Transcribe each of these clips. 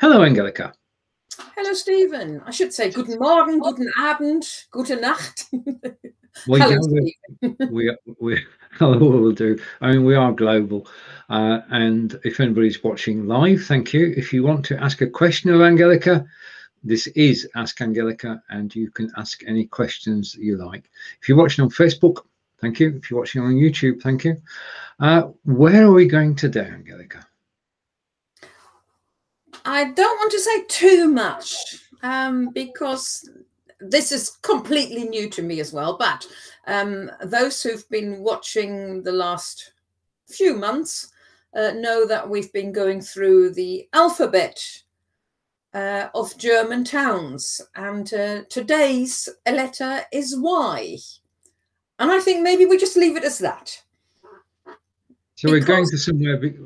Hello, Angelika. Hello, Steven. I should say guten Morgen, guten Abend, gute Nacht. Well, Hello, we will do. I mean, we are global, and if anybody's watching live, thank you. If you want to ask a question of Angelika, this is Ask Angelika, and you can ask any questions that you like. If you're watching on Facebook, thank you. If you're watching on YouTube, thank you. Where are we going today, Angelika? I don't want to say too much because this is completely new to me as well. But those who've been watching the last few months know that we've been going through the alphabet of German towns. And today's letter is Y. And I think maybe we just leave it as that. So we're going to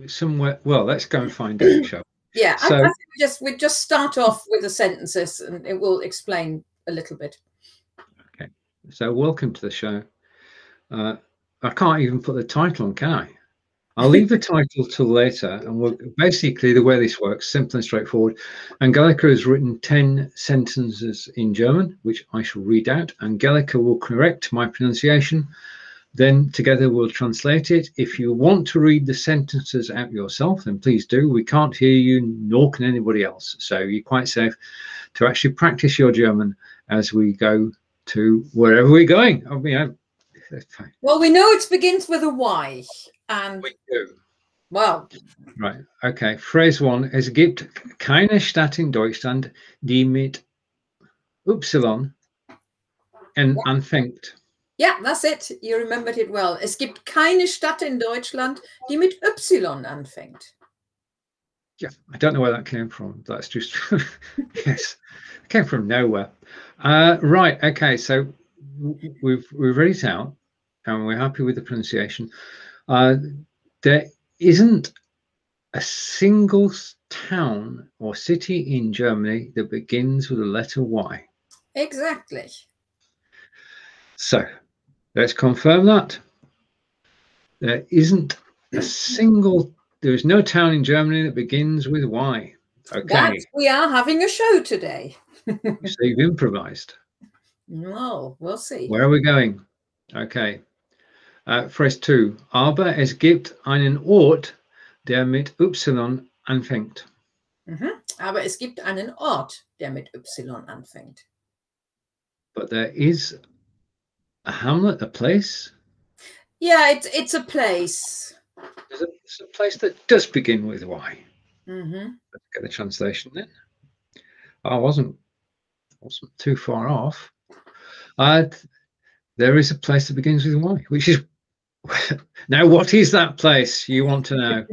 somewhere. Well, let's go and find out, shall we? Yeah, so, I think we just start off with the sentences and it will explain a little bit. Okay, so welcome to the show. I can't even put the title on, can I? I'll leave the title till later, and basically the way this works, simple and straightforward. Angelika has written 10 sentences in German, which I shall read out. Angelika will correct my pronunciation. Then together we'll translate it. If you want to read the sentences out yourself, then please do. We can't hear you, nor can anybody else. So you're quite safe to actually practice your German as we go to wherever we're going. I mean, well, we know it begins with a Y. And we do. Well. Right. Okay. Phrase 1. Es gibt keine Stadt in Deutschland, die mit Y anfängt. Yeah, that's it. You remembered it well. Es gibt keine Stadt in Deutschland, die mit Y anfängt. Yeah, I don't know where that came from. That's just, yes, it came from nowhere. Right, okay, so we've read it out and we're happy with the pronunciation. There isn't a single town or city in Germany that begins with the letter Y. Exactly. So let's confirm that. There isn't a single, there is no town in Germany that begins with Y. Okay. But we are having a show today. So you've improvised. No, we'll see. Where are we going? Okay. Phrase 2. Aber es gibt einen Ort, der mit Y anfängt. Aber es gibt einen Ort, der mit Y anfängt. But there is a hamlet, a place? Yeah, it's a place. It's a place that does begin with Y. Let's get the translation then. I wasn't too far off. There is a place that begins with Y, which is now, what is that place you want to know?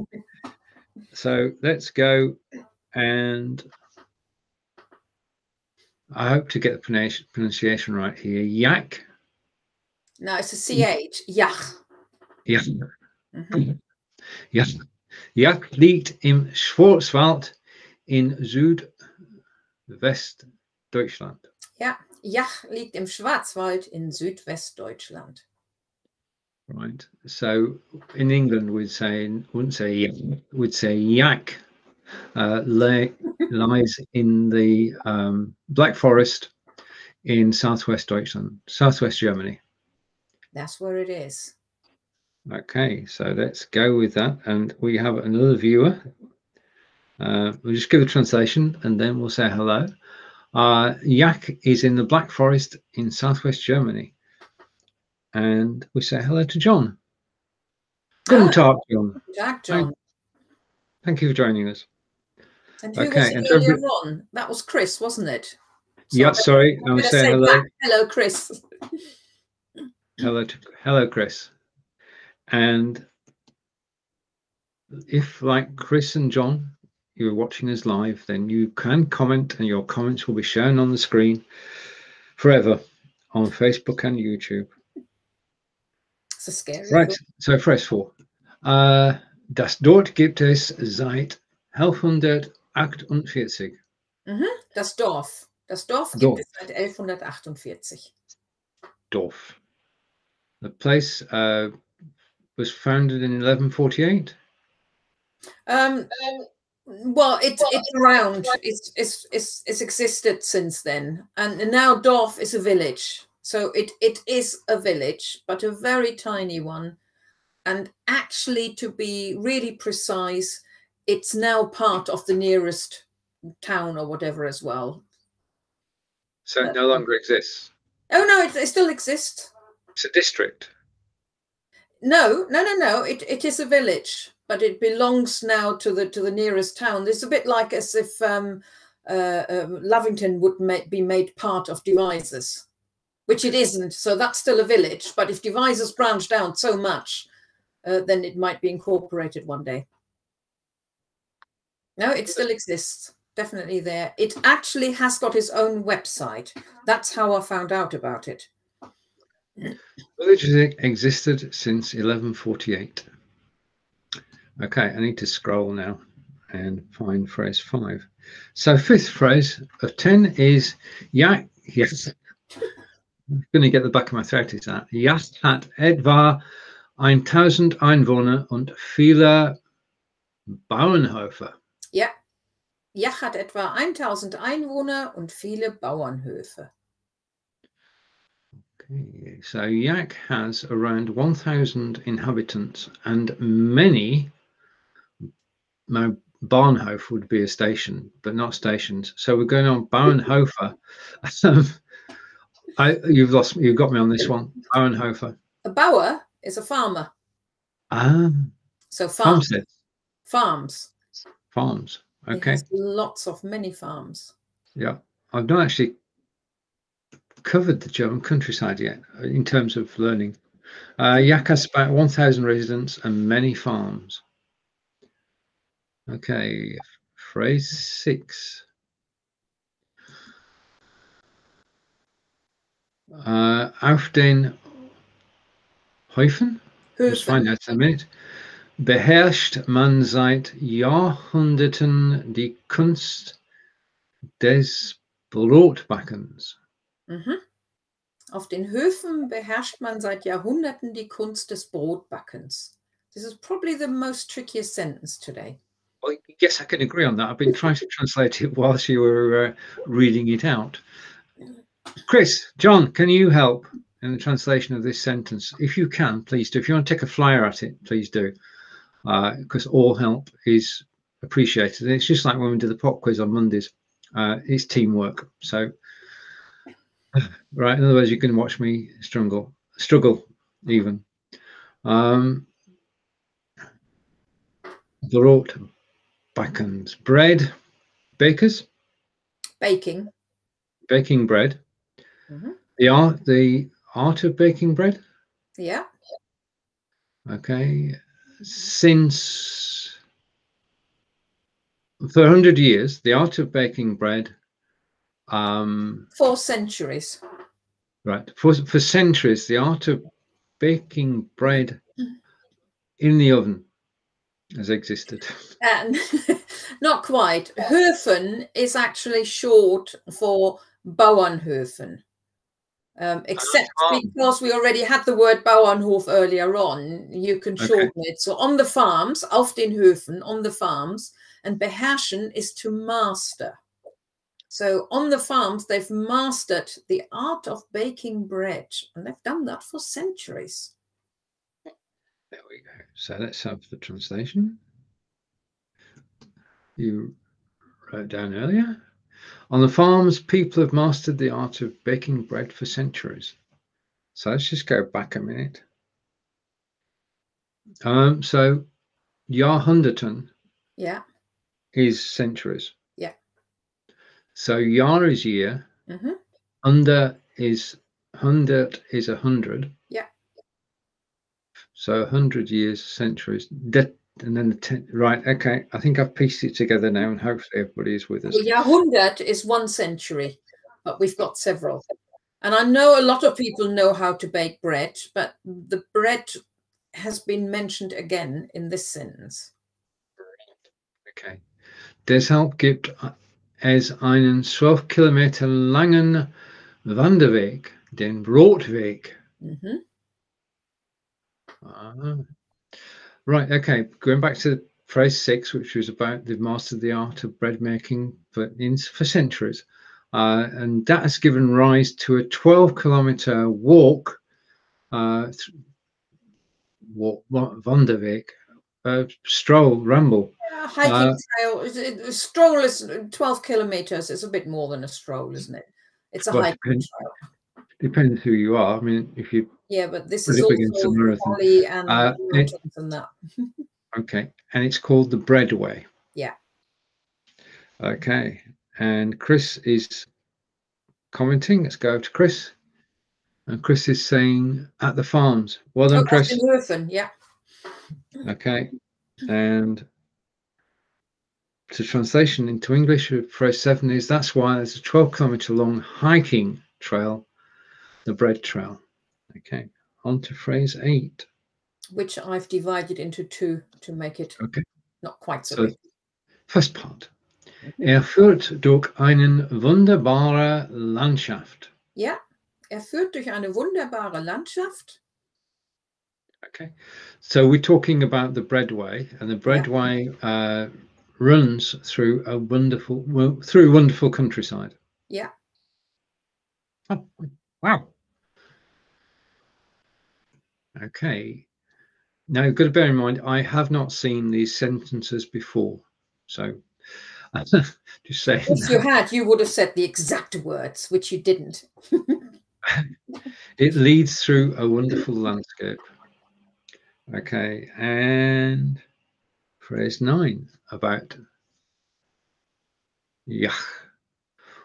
So let's go, and I hope to get the pronunciation right here. Yach. No, it's a CH. Yach. Yach. Yach. Yach liegt im Schwarzwald in Südwestdeutschland. Ja, Yach liegt im Schwarzwald in Südwestdeutschland. Right. So in England, wouldn't say Yach, we'd say Yach lies in the Black Forest in Southwest Deutschland, Southwest Germany. That's where it is. Okay, so let's go with that. And we have another viewer. We'll just give a translation and then we'll say hello. Yach is in the Black Forest in Southwest Germany. And we say hello to John. Guten Tag, John. Guten Tag, John. Thank you for joining us. And who was it earlier on? That was Chris, wasn't it? So yeah, sorry. I was saying hello. Back. Hello, Chris. Hello, Chris. And if, like Chris and John, you're watching us live, then you can comment, and your comments will be shown on the screen forever on Facebook and YouTube. So scary. Right. So Phrase 4. Das Dorf gibt es seit 1148. Das Dorf. Das Dorf gibt es seit 1148. Dorf. The place was founded in 1148. Well, it's around. It's existed since then, and now Dorf is a village. So it is a village, but a very tiny one. And actually, to be really precise, it's now part of the nearest town or whatever as well. So it no longer exists. Oh no, it still exists. It's a district. No. It is a village, but it belongs now to the nearest town. It's a bit like as if Lavington would be made part of Devizes, which it isn't. So that's still a village. But if Devizes branched out so much, then it might be incorporated one day. No, it still exists. Definitely there. It actually has got its own website. That's how I found out about it. Villages existed since 1148. Okay, I need to scroll now and find phrase 5. So 5th phrase of 10 is Yach. Yes, I'm going to get the back of my throat. Is that Yach hat etwa 1000 Einwohner und viele Bauernhöfe. Ja, Yach hat etwa 1000 Einwohner und viele Bauernhöfe. Okay, so Yach has around 1000 inhabitants and many. My Bauernhof would be a station, but not stations. So we're going on Bauernhofe. You've got me on this one. Bauernhofe. A Bauer is a farmer. So farms. Farms. Okay. Many farms. Yeah, I've not actually covered the German countryside yet in terms of learning. Yach has about 1000 residents and many farms. Okay, phrase 6. Auf den Höfen? Let's find out in a minute. Beherrscht man seit Jahrhunderten die Kunst des Brotbackens. Auf den Höfen beherrscht man seit Jahrhunderten die Kunst des Brotbackens. This is probably the most trickiest sentence today. Well, yes, I can agree on that. I've been trying to translate it whilst you were reading it out. Chris, John, can you help in the translation of this sentence? If you can, please do. If you want to take a flyer at it, please do. Because all help is appreciated. It's just like when we do the pop quiz on Mondays. It's teamwork. So, right, in other words, you can watch me struggle even. Brotbackens, bread, bakers, baking bread. The art of baking bread. Yeah. Okay. Since for 100 years, the art of baking bread. 4 centuries. Right. For centuries, the art of baking bread in the oven has existed. Not quite. Höfen is actually short for Bauernhöfen. Except because we already had the word Bauernhof earlier on, you can shorten it. So on the farms, auf den Höfen, on the farms, and beherrschen is to master. So on the farms, they've mastered the art of baking bread, and they've done that for centuries. There we go. So let's have the translation. You wrote down earlier. On the farms, people have mastered the art of baking bread for centuries. So let's just go back a minute. So Jahrhunderten is centuries. Yeah. So Jahr is year. Hundred is 100. Yeah. So 100 years, centuries. And then the 10, right, okay. I think I've pieced it together now, and hopefully everybody is with us. Well, Jahrhundert is 1 century, but we've got several. And I know a lot of people know how to bake bread, but the bread has been mentioned again in this sentence. Okay. Deshalb gibt es einen 12 Kilometer langen Wanderweg, den Brotweg. Right, okay, going back to phrase 6, which was about the master of the art of bread making for centuries. And that has given rise to a 12-kilometer walk, Wanderweg, stroll, ramble. Yeah, hiking trail. Stroll is 12 kilometers. It's a bit more than a stroll, isn't it? It's a hiking trail. Depends who you are. I mean, if you but this is also Holly and mountains and that. Okay, and it's called the Breadway. Yeah. Okay, and Chris is commenting. Let's go to Chris. And Chris is saying at the farms. Well done, Chris. In Höfen, yeah. Okay, and the translation into English of phrase 7 is that's why there's a 12-kilometer long hiking trail, the bread trail. Okay, on to phrase 8. Which I've divided into 2 to make it not quite so big. First part. Führt durch eine wunderbare Landschaft. Ja, führt durch eine wunderbare Landschaft. Okay, so we're talking about the breadway, and the breadway runs through a wonderful countryside. Yeah. Oh, wow. Okay. Now, you've got to bear in mind, I have not seen these sentences before, so just saying. If you had, you would have said the exact words, which you didn't. It leads through a wonderful landscape. Okay, and phrase 9 about Yach.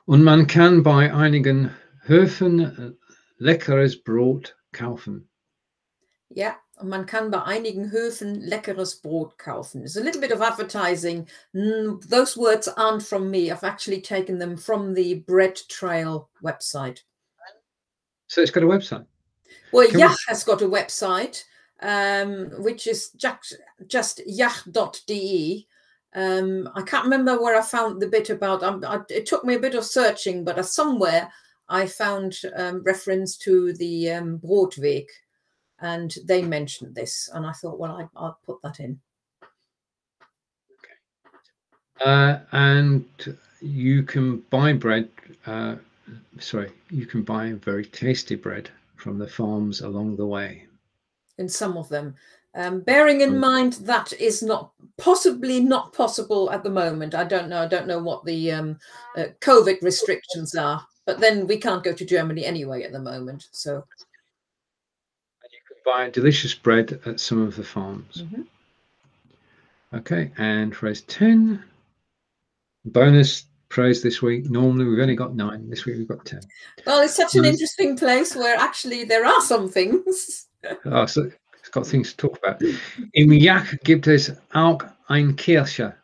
Und man kann bei einigen Höfen leckeres Brot kaufen. Yeah, man kann bei einigen Höfen leckeres Brot kaufen. It's a little bit of advertising. Those words aren't from me. I've actually taken them from the Bread Trail website. So it's got a website? Well, Yach has got a website, which is just yach.de. I can't remember where I found the bit about, it took me a bit of searching, but somewhere I found reference to the Brotweg. And they mentioned this, and I thought, well, I'll put that in. Okay. And you can buy bread. You can buy very tasty bread from the farms along the way. In some of them, bearing in mind that is possibly not possible at the moment. I don't know what the COVID restrictions are, but then we can't go to Germany anyway at the moment. So. Buy delicious bread at some of the farms. Okay, and phrase 10. Bonus phrase this week. Normally we've only got 9. This week we've got 10. Well, it's such an interesting place where actually there are some things. Oh, so it's got things to talk about. Im Yach gibt es auch eine Kirche,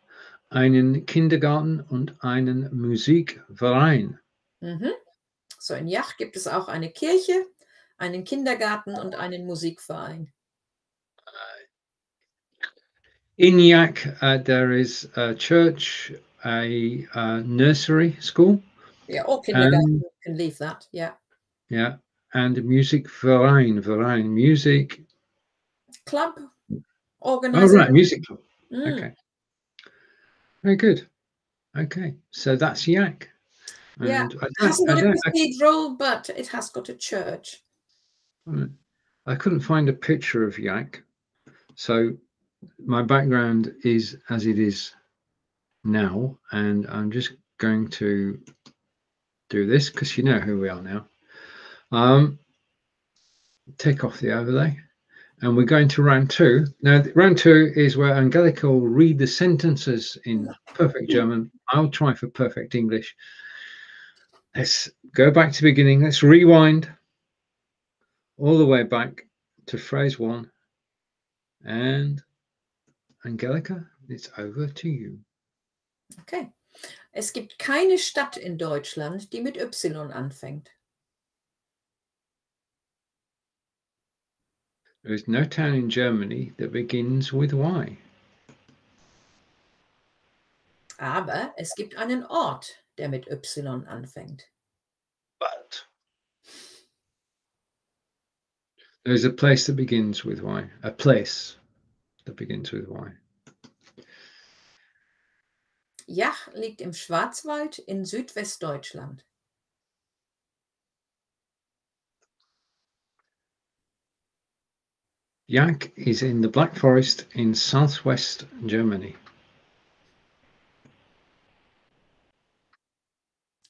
einen Kindergarten und einen Musikverein. So in Yach gibt es auch eine Kirche, einen Kindergarten und einen Musikverein. In Yach, there is a church, a nursery school. Yeah, or kindergarten, you can leave that, yeah. Yeah, and Musikverein, music. Club, organization. Oh, right, music club. Okay. Very good. Okay, so that's Yach. Yeah, it hasn't got a cathedral, but it has got a church. I couldn't find a picture of Yach, so my background is as it is now, and I'm just going to do this because you know who we are now. Take off the overlay, and we're going to round 2. Now, round 2 is where Angelika will read the sentences in perfect German. I'll try for perfect English. Let's go back to the beginning. Let's rewind all the way back to phrase 1. And Angelika, it's over to you. Okay. Es gibt keine Stadt in Deutschland, die mit Y anfängt. There is no town in Germany that begins with Y. Aber es gibt einen Ort, der mit Y anfängt. But there is a place that begins with Y. A place that begins with Y. Yach liegt im Schwarzwald in Südwestdeutschland. Yach is in the Black Forest in southwest Germany.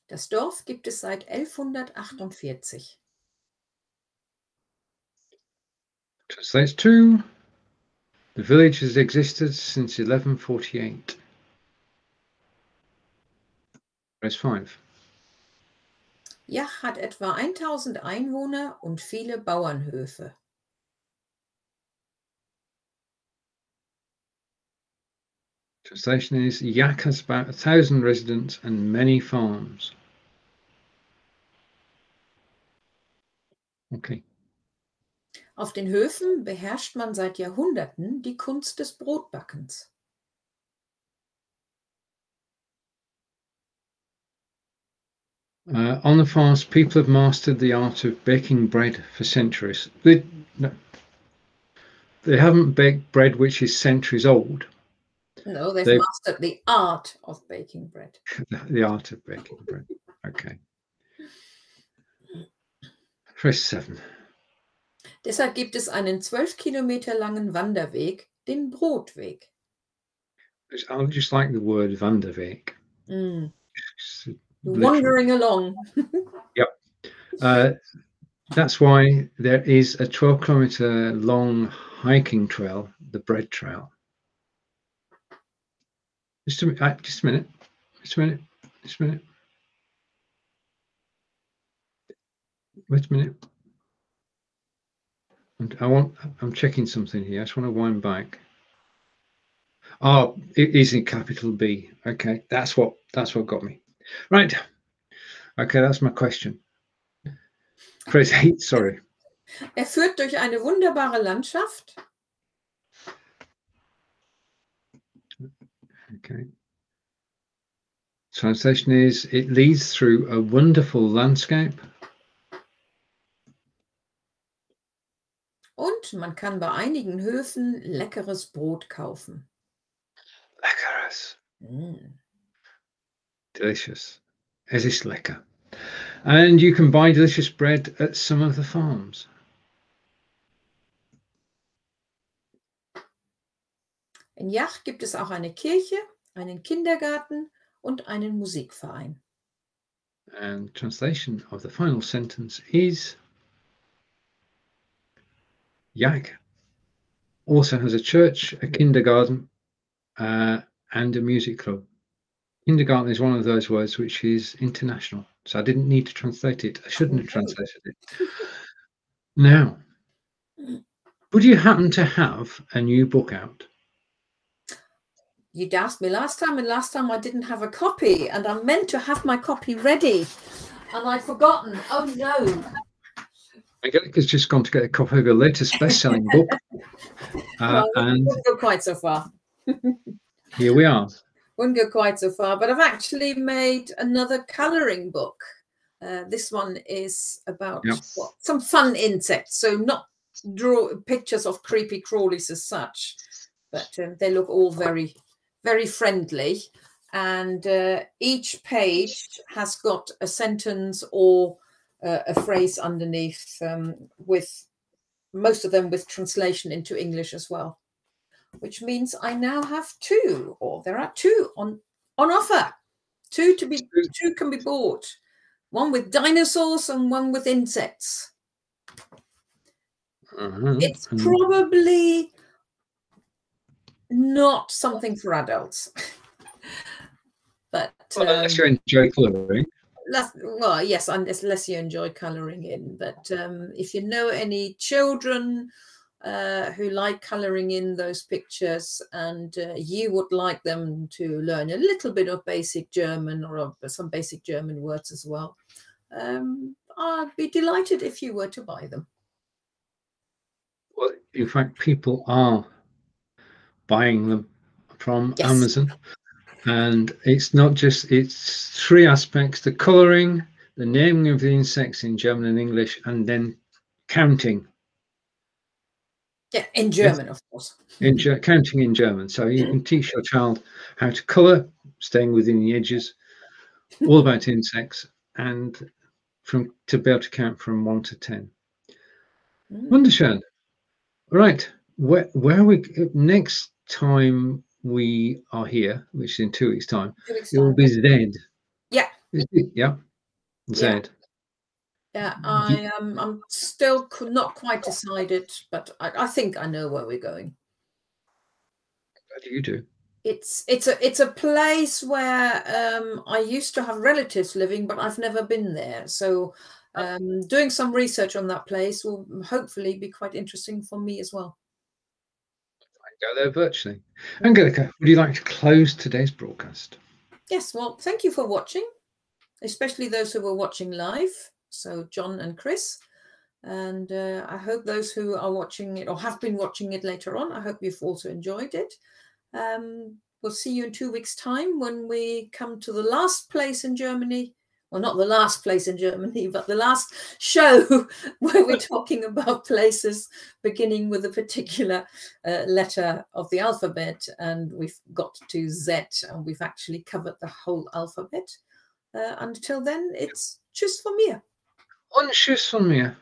Das Dorf gibt es seit 1148. Translates to, the village has existed since 1148. Verse 5. Yach hat etwa 1000 Einwohner und viele Bauernhöfe. Translation is, Yach has about 1,000 residents and many farms. Okay. Auf den Höfen beherrscht man seit Jahrhunderten die Kunst des Brotbackens. On the farms, people have mastered the art of baking bread for centuries. No, they haven't baked bread which is centuries old. No, they've mastered the art of baking bread. The art of baking bread. Okay. Verse 7. Deshalb gibt es einen 12 Kilometer langen Wanderweg, den Brotweg. I just like the word Wanderweg. Wandering along. Yep. That's why there is a 12-kilometer long hiking trail, the bread trail. Just a minute. Wait a minute. I'm checking something here. I just want to wind back. Oh, it is in capital B. Okay, that's what got me. Right. Okay, that's my question. Phrase 8, sorry. Führt durch eine wunderbare Landschaft. Okay. Translation is, it leads through a wonderful landscape. Und man kann bei einigen Höfen leckeres Brot kaufen. Leckeres. Delicious. Es ist lecker. And you can buy delicious bread at some of the farms. In Yach gibt es auch eine Kirche, einen Kindergarten und einen Musikverein. And translation of the final sentence is, Yach also has a church, a kindergarten, and a music club. Kindergarten is one of those words which is international, so I didn't need to translate it. I shouldn't have translated it. Now, would you happen to have a new book out? You'd asked me last time, and last time I didn't have a copy, and I meant to have my copy ready, and I'd forgotten. Oh no. Angelika's just gone to get a copy of her latest best-selling book. Well, and wouldn't go quite so far. Here we are. Wouldn't go quite so far, but I've actually made another colouring book. This one is about some fun insects, so not draw pictures of creepy crawlies as such, but they look all very, very friendly. And each page has got a sentence or a phrase underneath, with most of them with translation into English as well. Which means I now have two, or there are two on offer. Two can be bought. One with dinosaurs and one with insects. It's probably not something for adults. But unless you enjoy colouring. Well, yes, unless you enjoy colouring in. But if you know any children who like colouring in those pictures, and you would like them to learn a little bit of basic German, or some basic German words as well, I'd be delighted if you were to buy them. Well, in fact, people are buying them from Amazon, and it's not just, it's three aspects: the colouring, the naming of the insects in German and English, and then counting. Yeah, in German, of course. Counting in German. So you can teach your child how to colour, staying within the edges, all about insects, and to be able to count from 1 to 10. Wunderschön. Right. Where are we next time we are here, which is in 2 weeks' time? It will be Z. Yeah. Yeah. Z. Yeah, I'm still not quite decided, but I think I know where we're going. How do you do? It's a place where I used to have relatives living, but I've never been there. So doing some research on that place will hopefully be quite interesting for me as well. Go there virtually. Angelika, would you like to close today's broadcast? Yes, well, thank you for watching, especially those who were watching live. So John and Chris. And I hope those who are watching it or have been watching it later on, I hope you've also enjoyed it. We'll see you in 2 weeks' time when we come to the last place in Germany. Well, not the last place in Germany, but the last show where we're talking about places beginning with a particular letter of the alphabet. And we've got to Z, and we've actually covered the whole alphabet. Until then, it's tschüss von mir. Und tschüss von mir.